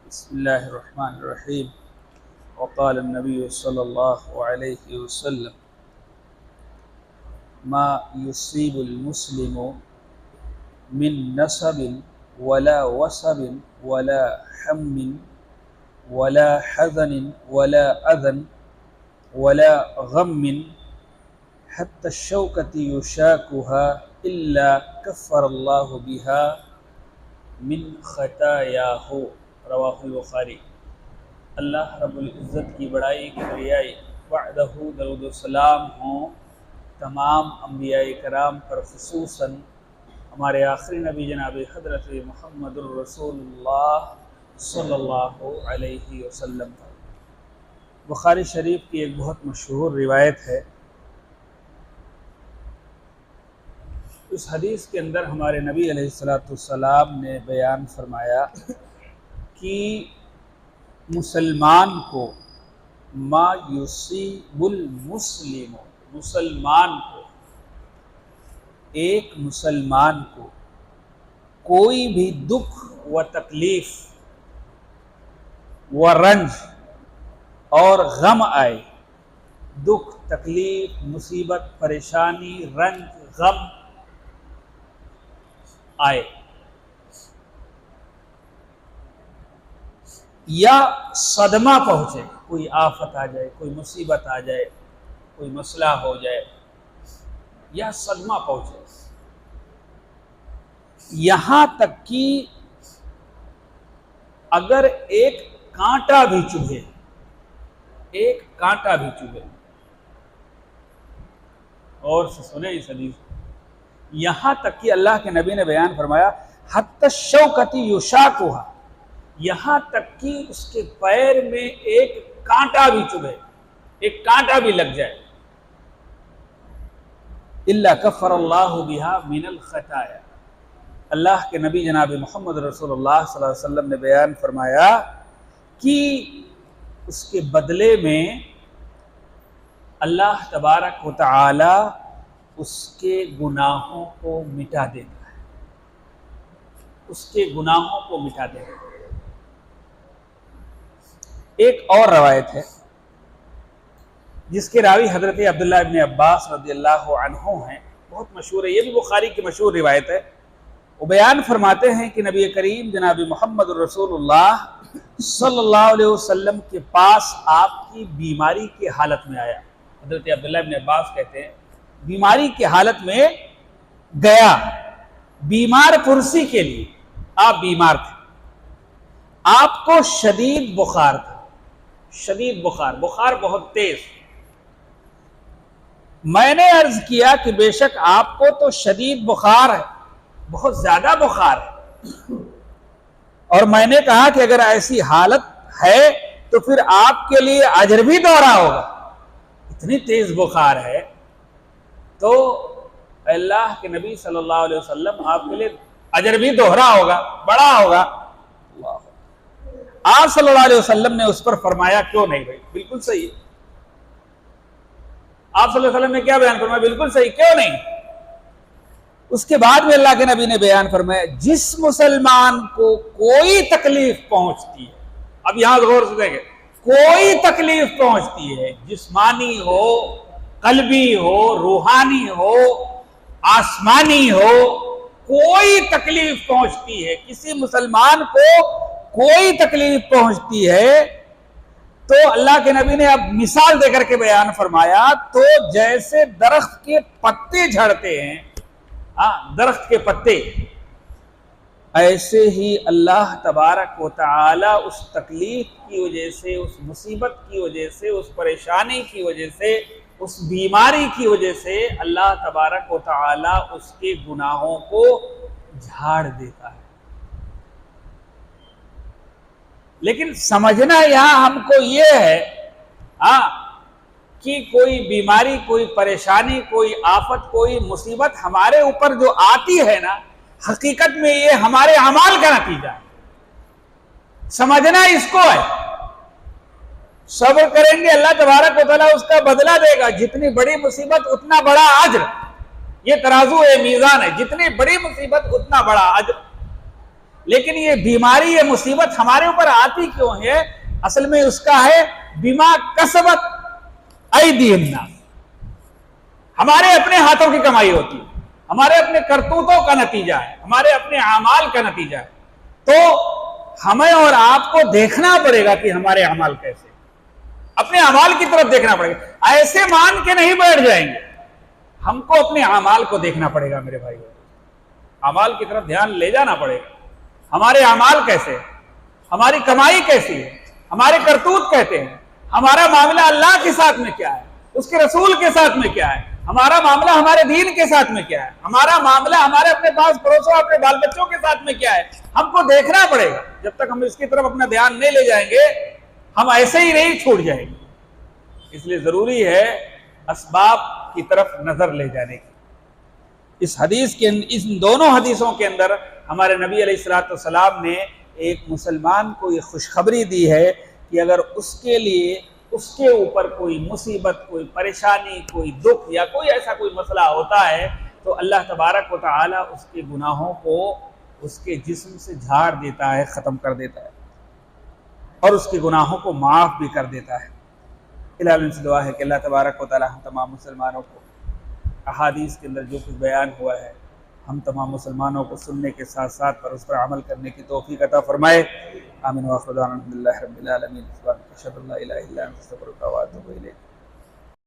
بسم الله الرحمن الرحيم. وقال النبي صلى الله عليه وسلم: ما يصيب المسلم من نصب ولا وصب ولا حم ولا حزن ولا أذى ولا غم حتى الشوكة يشاكها إلا كفر الله بها من خطاياه. رواہ البخاری۔ اللہ رب العزت کی بڑائی کبریائی وعدہ درود و سلام ہوں تمام انبیاء کرام پر، خصوصاً ہمارے آخری نبی جناب حضرت محمد الرسول اللہ صلی اللہ علیہ وسلم پر۔ بخاری شریف کی ایک بہت مشہور روایت ہے۔ اس حدیث کے اندر ہمارے نبی علیہ السلام نے بیان فرمایا کہ مسلمان کو ما یصیب المسلم، مسلمان کو، ایک مسلمان کو کوئی بھی دکھ و تکلیف و رنج اور غم آئے، دکھ، تکلیف، مصیبت، پریشانی، رنج، غم آئے یا صدمہ پہنچے، کوئی آفت آ جائے، کوئی مصیبت آ جائے، کوئی مسئلہ ہو جائے یا صدمہ پہنچے، یہاں تک کہ اگر ایک کانٹا بھی چبھے، ایک کانٹا بھی چبھے، اور سنیں اس حدیث، یہاں تک کہ اللہ کے نبی نے بیان فرمایا حتی الشوکۃ یشاکھا، یہاں تک کہ اس کے پیر میں ایک کانٹا بھی چبھے، ایک کانٹا بھی لگ جائے، الا کفر اللہ بہا من الخطایا، اللہ کے نبی جناب محمد رسول اللہ صلی اللہ علیہ وسلم نے بیان فرمایا کہ اس کے بدلے میں اللہ تبارک و تعالی اس کے گناہوں کو مٹا دیتا ہے، اس کے گناہوں کو مٹا دیتا ہے۔ ایک اور روایت ہے جس کے راوی حضرت عبداللہ ابن عباس رضی اللہ عنہ ہیں، بہت مشہور ہے، یہ بھی بخاری کی مشہور روایت ہے۔ وہ بیان فرماتے ہیں کہ نبی کریم جناب محمد رسول اللہ صلی اللہ علیہ وسلم کے پاس آپ کی بیماری کی حالت میں آیا۔ حضرت عبداللہ ابن عباس کہتے ہیں بیماری کی حالت میں گیا، بیمار پرسی کے لیے، آپ بیمار تھے، آپ کو شدید بخار تھا، شدید بخار، بخار بہت تیز۔ میں نے عرض کیا کہ بے شک آپ کو تو شدید بخار ہے، بہت زیادہ بخار ہے، اور میں نے کہا کہ اگر ایسی حالت ہے تو پھر آپ کے لیے اجر بھی دوہرا ہوگا، اتنی تیز بخار ہے تو اللہ کے نبی صلی اللہ علیہ وسلم آپ کے لیے اجر بھی دوہرا ہوگا، بڑا ہوگا۔ آپ صلی اللہ علیہ وسلم نے اس پر فرمایا کیوں نہیں بھائی، بالکل صحیح۔ آپ صلی اللہ علیہ وسلم نے کیا بیان فرمایا؟ بالکل صحیح، کیوں نہیں۔ اس کے بعد میں اللہ کے نبی نے بیان فرمایا جس مسلمان کو کوئی تکلیف پہنچتی ہے، اب یہاں غور سے دیکھیں، کوئی تکلیف پہنچتی ہے، جسمانی ہو، قلبی ہو، روحانی ہو، آسمانی ہو، کوئی تکلیف پہنچتی ہے، کسی مسلمان کو کوئی تکلیف پہنچتی ہے تو اللہ کے نبی نے اب مثال دے کر کے بیان فرمایا تو جیسے درخت کے پتے جھڑتے ہیں، درخت کے پتے، ایسے ہی اللہ تبارک و تعالی اس تکلیف کی وجہ سے، اس مصیبت کی وجہ سے، اس پریشانی کی وجہ سے، اس بیماری کی وجہ سے اللہ تبارک و تعالی اس کے گناہوں کو جھاڑ دیتا ہے۔ لیکن سمجھنا یہاں ہم کو یہ ہے کہ کوئی بیماری، کوئی پریشانی، کوئی آفت، کوئی مصیبت ہمارے اوپر جو آتی ہے نا، حقیقت میں یہ ہمارے اعمال کا نتیجہ ہے، سمجھنا اس کو ہے۔ صبر کریں گے اللہ تبارک و تعالیٰ اس کا بدلہ دے گا، جتنی بڑی مصیبت اتنا بڑا اجر، یہ ترازو ہے، میزان ہے، جتنی بڑی مصیبت اتنا بڑا اجر۔ لیکن یہ بیماری یہ مصیبت ہمارے اوپر آتی کیوں ہے؟ اصل میں اس کا ہے بما کسبت ایدی الناس، ہمارے اپنے ہاتھوں کی کمائی ہوتی ہے، ہمارے اپنے کرتوتوں کا نتیجہ ہے، ہمارے اپنے اعمال کا نتیجہ ہے۔ تو ہمیں اور آپ کو دیکھنا پڑے گا کہ ہمارے اعمال کیسے، اپنے اعمال کی طرف دیکھنا پڑے گا، ایسے مان کے نہیں بیٹھ جائیں گے، ہم کو اپنے اعمال کو دیکھنا پڑے گا میرے بھائیو، اعمال کی طرف دھیان لے جانا پڑے گا، ہمارے اعمال کیسے، ہماری کمائی کیسی ہے، ہمارے کرتوت کہتے ہیں، ہمارا معاملہ اللہ کے ساتھ میں کیا ہے، اس کے رسول کے ساتھ میں کیا ہے، ہمارا معاملہ ہمارے دین کے ساتھ میں کیا ہے، ہمارا معاملہ ہمارے اپنے پاس پڑوسوں اپنے بال بچوں کے ساتھ میں کیا ہے، ہم کو دیکھنا پڑے گا۔ جب تک ہم اس کی طرف اپنا دھیان نہیں لے جائیں گے ہم ایسے ہی نہیں چھوٹ جائیں گے۔ اس لیے ضروری ہے اسباب کی طرف نظر لے جانے کی۔ اس حدیث کے اس دونوں حدیثوں کے اندر ہمارے نبی علیہ الصلوۃ والسلام نے ایک مسلمان کو یہ خوشخبری دی ہے کہ اگر اس کے لیے اس کے اوپر کوئی مصیبت، کوئی پریشانی، کوئی دکھ یا کوئی ایسا کوئی مسئلہ ہوتا ہے تو اللہ تبارک و تعالی اس کے گناہوں کو اس کے جسم سے جھاڑ دیتا ہے، ختم کر دیتا ہے، اور اس کے گناہوں کو معاف بھی کر دیتا ہے۔ الہی سے دعا ہے کہ اللہ تبارک و تعالی ہم تمام مسلمانوں کو احادیث کے اندر جو کچھ بیان ہوا ہے ہم تمام مسلمانوں کو سننے کے ساتھ ساتھ پر اس پر عمل کرنے کی توفیق عطا فرمائے۔ آمین۔ وآخر دعوانا الحمدللہ رب العالمین۔ سبحانک اشہد ان لا الہ الا انت استغفرک و اتوب الیک۔